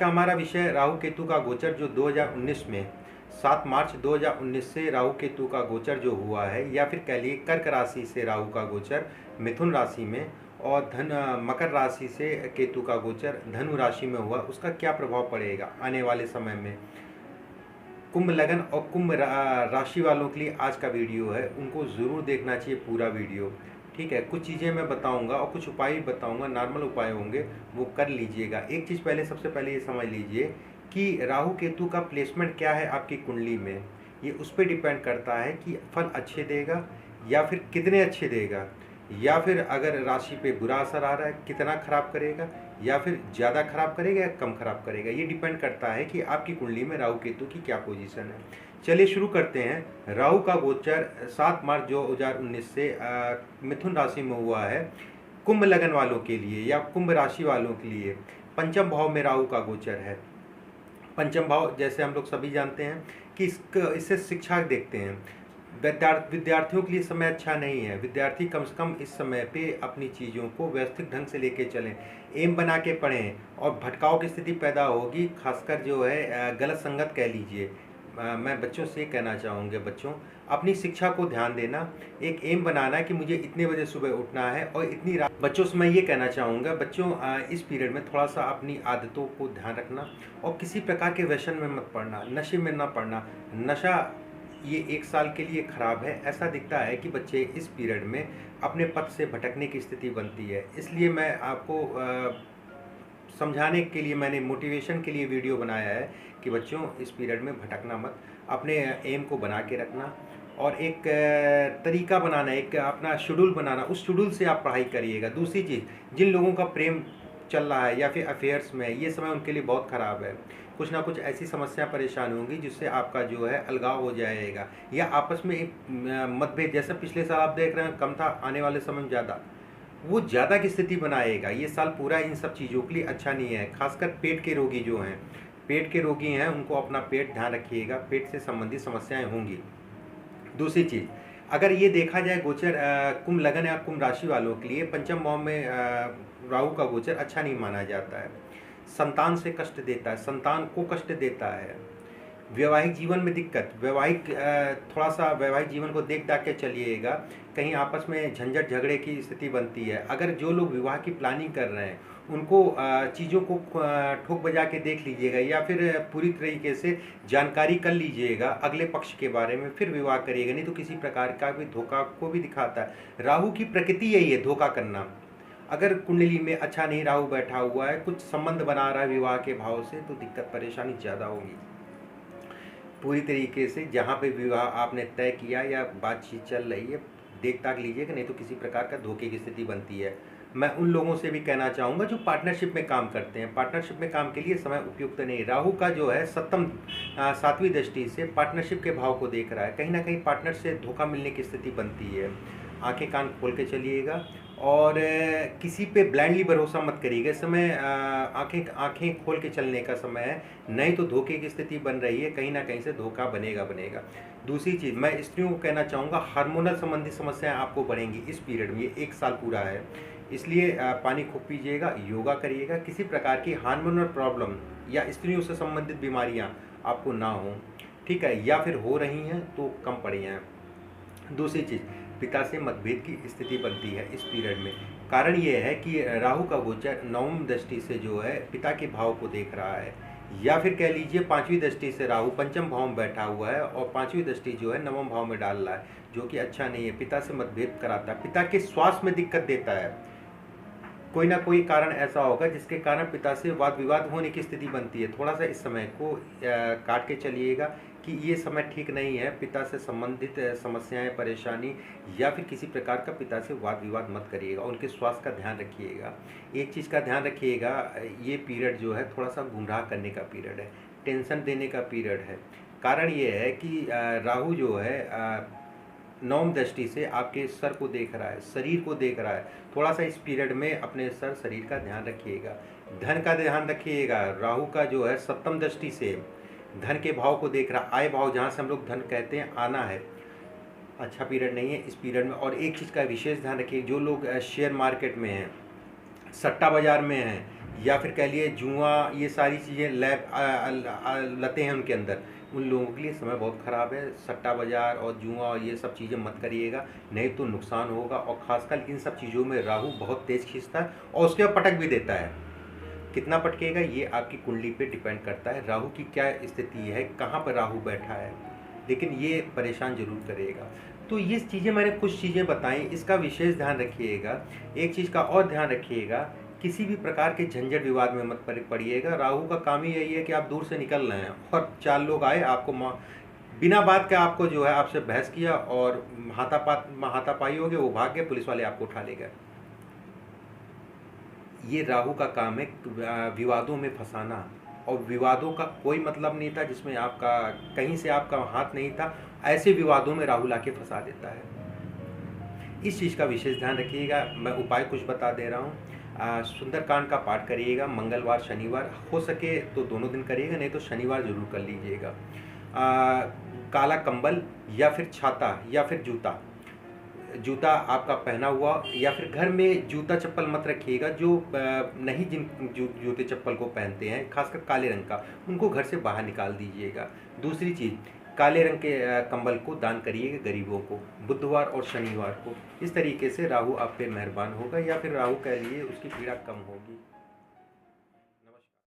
का हमारा विषय राहु केतु का गोचर जो 2019 में 7 मार्च 2019 से राहु केतु का गोचर जो हुआ है, या फिर कह लिए कर्क राशि से राहु का गोचर मिथुन राशि में और मकर राशि से केतु का गोचर धनु राशि में हुआ, उसका क्या प्रभाव पड़ेगा आने वाले समय में। कुंभ लगन और कुंभ राशि वालों के लिए आज का वीडियो है, उनको ज़रूर देखना चाहिए पूरा वीडियो। ठीक है, कुछ चीज़ें मैं बताऊंगा और कुछ उपाय भी बताऊंगा, नॉर्मल उपाय होंगे, वो कर लीजिएगा। एक चीज़ पहले, सबसे पहले ये समझ लीजिए कि राहु केतु का प्लेसमेंट क्या है आपकी कुंडली में। ये उस पर डिपेंड करता है कि फल अच्छे देगा या फिर कितने अच्छे देगा, या फिर अगर राशि पे बुरा असर आ रहा है कितना खराब करेगा, या फिर ज़्यादा खराब करेगा या कम खराब करेगा। ये डिपेंड करता है कि आपकी कुंडली में राहु केतु की क्या पोजीशन है। चलिए शुरू करते हैं। राहु का गोचर 7 मार्च 2019 से मिथुन राशि में हुआ है। कुंभ लगन वालों के लिए या कुंभ राशि वालों के लिए पंचम भाव में राहु का गोचर है। पंचम भाव जैसे हम लोग सभी जानते हैं कि इससे शिक्षा देखते हैं। विद्यार्थियों के लिए समय अच्छा नहीं है। विद्यार्थी कम से कम इस समय पे अपनी चीज़ों को व्यवस्थित ढंग से लेके चलें, एम बना के पढ़ें, और भटकाव की स्थिति पैदा होगी, खासकर जो है गलत संगत कह लीजिए। मैं बच्चों से कहना चाहूँगा, बच्चों अपनी शिक्षा को ध्यान देना, एक एम बनाना कि मुझे इतने बजे सुबह उठना है और इतनी रात। बच्चों से मैं ये कहना चाहूँगा, बच्चों इस पीरियड में थोड़ा सा अपनी आदतों को ध्यान रखना और किसी प्रकार के व्यसन में मत पड़ना, नशे में ना पड़ना। नशा ये 1 साल के लिए ख़राब है। ऐसा दिखता है कि बच्चे इस पीरियड में अपने पथ से भटकने की स्थिति बनती है। इसलिए मैं आपको समझाने के लिए, मैंने मोटिवेशन के लिए वीडियो बनाया है कि बच्चों इस पीरियड में भटकना मत, अपने एम को बना के रखना और एक तरीका बनाना, एक अपना शेड्यूल बनाना, उस शेड्यूल से आप पढ़ाई करिएगा। दूसरी चीज़, जिन लोगों का प्रेम चल रहा है या फिर अफेयर्स में, ये समय उनके लिए बहुत ख़राब है। कुछ ना कुछ ऐसी समस्या परेशानी होंगी जिससे आपका जो है अलगाव हो जाएगा, या आपस में एक मतभेद, जैसे पिछले साल आप देख रहे हैं कम था, आने वाले समय में ज़्यादा, वो ज़्यादा की स्थिति बनाएगा। ये साल पूरा इन सब चीज़ों के लिए अच्छा नहीं है। खासकर पेट के रोगी जो हैं, पेट के रोगी हैं, उनको अपना पेट ध्यान रखिएगा, पेट से संबंधित समस्याएं होंगी। दूसरी चीज़, अगर ये देखा जाए गोचर कुंभ लगन या कुंभ राशि वालों के लिए पंचम भाव में राहु का गोचर अच्छा नहीं माना जाता है। संतान से कष्ट देता है, संतान को कष्ट देता है। वैवाहिक जीवन में दिक्कत, थोड़ा सा वैवाहिक जीवन को देख दाख के चलिएगा, कहीं आपस में झंझट झगड़े की स्थिति बनती है। अगर जो लोग विवाह की प्लानिंग कर रहे हैं उनको चीज़ों को ठोक बजा के देख लीजिएगा, या फिर पूरी तरीके से जानकारी कर लीजिएगा अगले पक्ष के बारे में, फिर विवाह करिएगा। नहीं तो किसी प्रकार का भी धोखा को भी दिखाता है। राहु की प्रकृति यही है, धोखा करना। अगर कुंडली में अच्छा नहीं राहु बैठा हुआ है, कुछ संबंध बना रहा है विवाह के भाव से, तो दिक्कत परेशानी ज़्यादा होगी। पूरी तरीके से जहाँ पे विवाह आपने तय किया या बातचीत चल रही है, देख ताक लीजिएगा, नहीं तो किसी प्रकार का धोखे की स्थिति बनती है। मैं उन लोगों से भी कहना चाहूँगा जो पार्टनरशिप में काम करते हैं, पार्टनरशिप में काम के लिए समय उपयुक्त नहीं। राहु का जो है सप्तम 7वीं दृष्टि से पार्टनरशिप के भाव को देख रहा है, कहीं ना कहीं पार्टनर से धोखा मिलने की स्थिति बनती है। आंखें कान खोल के चलिएगा और किसी पे ब्लाइंडली भरोसा मत करिएगा। इस समय आंखें खोल के चलने का समय है, नहीं तो धोखे की स्थिति बन रही है, कहीं ना कहीं से धोखा बनेगा। दूसरी चीज़, मैं स्त्रियों को कहना चाहूँगा, हार्मोनल संबंधी समस्याएं आपको बढ़ेंगी इस पीरियड में। ये 1 साल पूरा है, इसलिए पानी खूब पीजिएगा, योगा करिएगा, किसी प्रकार की हार्मोनल प्रॉब्लम या स्त्रियों से संबंधित बीमारियाँ आपको ना हो, ठीक है, या फिर हो रही हैं तो कम पड़ी हैं। दूसरी चीज़, पिता से मतभेद की स्थिति बनती है इस पीरियड में। कारण ये है कि राहु का गोचर नवम दृष्टि से जो है पिता के भाव को देख रहा है, या फिर कह लीजिए 5वीं दृष्टि से राहु पंचम भाव में बैठा हुआ है और 5वीं दृष्टि जो है नवम भाव में डाल रहा है, जो कि अच्छा नहीं है। पिता से मतभेद कराता है, पिता के स्वास्थ्य में दिक्कत देता है। कोई ना कोई कारण ऐसा होगा जिसके कारण पिता से वाद विवाद होने की स्थिति बनती है। थोड़ा सा इस समय को काट के चलिएगा कि ये समय ठीक नहीं है। पिता से संबंधित समस्याएं, परेशानी या फिर किसी प्रकार का पिता से वाद विवाद मत करिएगा, उनके स्वास्थ्य का ध्यान रखिएगा। एक चीज़ का ध्यान रखिएगा, ये पीरियड जो है थोड़ा सा गुमराह करने का पीरियड है, टेंशन देने का पीरियड है। कारण ये है कि राहु जो है नवम दृष्टि से आपके सर को देख रहा है, शरीर को देख रहा है। थोड़ा सा इस पीरियड में अपने सर शरीर का ध्यान रखिएगा, धन का ध्यान रखिएगा। राहु का जो है सप्तम दृष्टि से धन के भाव को देख रहा, आय भाव, जहाँ से हम लोग धन कहते हैं, आना है। अच्छा पीरियड नहीं है इस पीरियड में। और एक चीज़ का विशेष ध्यान रखिए, जो लोग शेयर मार्केट में हैं, सट्टा बाजार में हैं, या फिर कह लिए जुआ, ये सारी चीज़ें लतें हैं उनके अंदर, उन लोगों के लिए समय बहुत ख़राब है। सट्टा बाज़ार और जुआ और ये सब चीज़ें मत करिएगा, नहीं तो नुकसान होगा। और ख़ासकर इन सब चीज़ों में राहु बहुत तेज़ खींचता है और उसके बाद पटक भी देता है। कितना पटकेगा ये आपकी कुंडली पे डिपेंड करता है, राहु की क्या स्थिति है, कहाँ पर राहु बैठा है, लेकिन ये परेशान जरूर करेगा। तो ये चीज़ें मैंने कुछ चीज़ें बताई, इसका विशेष ध्यान रखिएगा। एक चीज़ का और ध्यान रखिएगा, किसी भी प्रकार के झंझट विवाद में मत पड़िएगा। राहु का काम ही यही है कि आप दूर से निकल रहे हैं और 4 लोग आए आपको बिना बात के आपको जो है आपसे बहस किया और हाथापाई हो गए, वो भाग गए, पुलिस वाले आपको उठा ले गए। ये राहु का काम है विवादों में फंसाना, और विवादों का कोई मतलब नहीं था जिसमें आपका कहीं से आपका हाथ नहीं था, ऐसे विवादों में राहु लाके फंसा देता है। इस चीज़ का विशेष ध्यान रखिएगा। मैं उपाय कुछ बता दे रहा हूँ। सुंदरकांड का पाठ करिएगा, मंगलवार शनिवार हो सके तो दोनों दिन करिएगा, नहीं तो शनिवार जरूर कर लीजिएगा। काला कंबल या फिर छाता या फिर जूता जूता आपका पहना हुआ, या फिर घर में जूता चप्पल मत रखिएगा। जो नहीं जिन जूते चप्पल को पहनते हैं, खासकर काले रंग का, उनको घर से बाहर निकाल दीजिएगा। दूसरी चीज़, काले रंग के कंबल को दान करिएगा गरीबों को बुधवार और शनिवार को। इस तरीके से राहु आप पे मेहरबान होगा, या फिर राहु कह लिए उसकी पीड़ा कम होगी।